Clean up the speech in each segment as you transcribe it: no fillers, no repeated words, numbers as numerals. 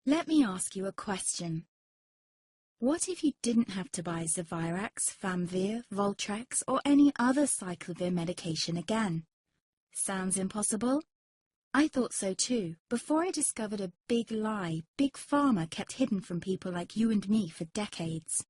Let me ask you a question. What if you didn't have to buy Zevirax, Famvir, Voltrex, or any other cyclovir medication again? Sounds impossible? I thought so too, before I discovered a big lie Big Pharma kept hidden from people like you and me for decades.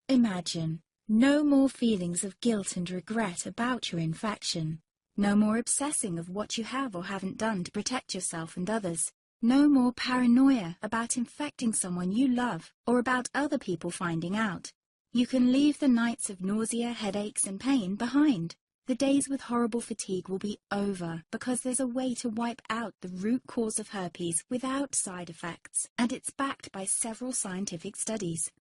Imagine, no more feelings of guilt and regret about your infection. No more obsessing of what you have or haven't done to protect yourself and others. No more paranoia about infecting someone you love or about other people finding out. You can leave the nights of nausea, headaches and pain behind. The days with horrible fatigue will be over because there's a way to wipe out the root cause of herpes without side effects, and it's backed by several scientific studies.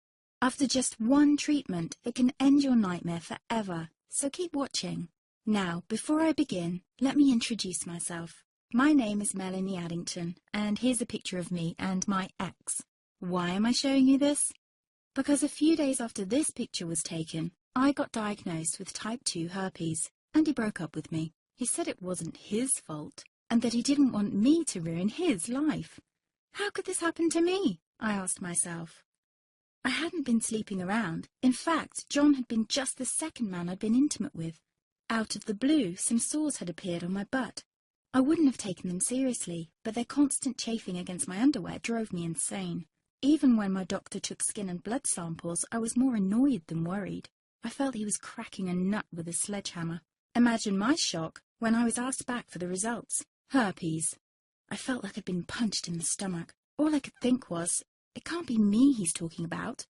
After just one treatment, it can end your nightmare forever, so keep watching. Now, before I begin, let me introduce myself. My name is Melanie Addington, and here's a picture of me and my ex. Why am I showing you this? Because a few days after this picture was taken, I got diagnosed with type 2 herpes, and he broke up with me. He said it wasn't his fault, and that he didn't want me to ruin his life. How could this happen to me? I asked myself. I hadn't been sleeping around. In fact, John had been just the second man I'd been intimate with. Out of the blue, some sores had appeared on my butt. I wouldn't have taken them seriously, but their constant chafing against my underwear drove me insane. Even when my doctor took skin and blood samples, I was more annoyed than worried. I felt he was cracking a nut with a sledgehammer. Imagine my shock when I was asked back for the results. Herpes. I felt like I'd been punched in the stomach. All I could think was, it can't be me he's talking about.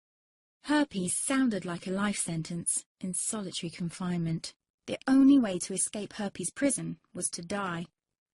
Herpes sounded like a life sentence in solitary confinement. The only way to escape herpes prison was to die.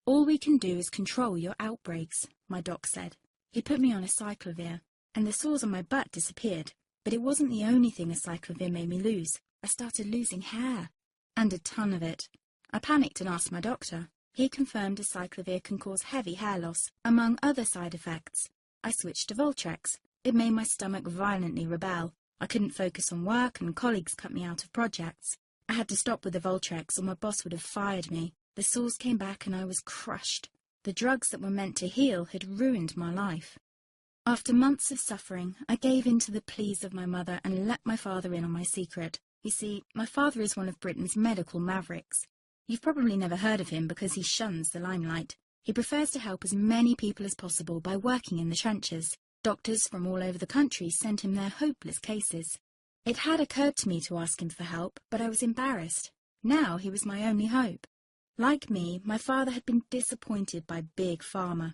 All we can do is control your outbreaks, my doc said. He put me on a cyclovir, and the sores on my butt disappeared. But it wasn't the only thing a cyclovir made me lose. I started losing hair, and a ton of it. I panicked and asked my doctor. He confirmed a cyclovir can cause heavy hair loss, among other side effects. I switched to Voltrex. It made my stomach violently rebel. I couldn't focus on work, and colleagues cut me out of projects. I had to stop with the Voltrex, or my boss would have fired me. The sores came back and I was crushed. The drugs that were meant to heal had ruined my life. After months of suffering, I gave in to the pleas of my mother and let my father in on my secret. You see, my father is one of Britain's medical mavericks. You've probably never heard of him because he shuns the limelight. He prefers to help as many people as possible by working in the trenches. Doctors from all over the country sent him their hopeless cases. It had occurred to me to ask him for help, but I was embarrassed. Now he was my only hope. Like me, my father had been disappointed by Big Pharma.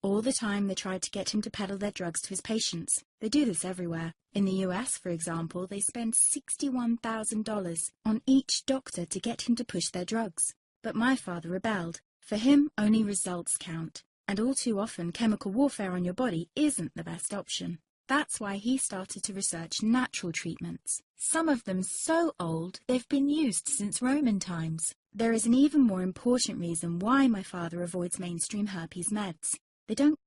All the time they tried to get him to peddle their drugs to his patients. They do this everywhere. In the US, for example, they spend $61,000 on each doctor to get him to push their drugs. But my father rebelled. For him, only results count. And all too often, chemical warfare on your body isn't the best option. That's why he started to research natural treatments. Some of them so old, they've been used since Roman times. There is an even more important reason why my father avoids mainstream herpes meds. They don't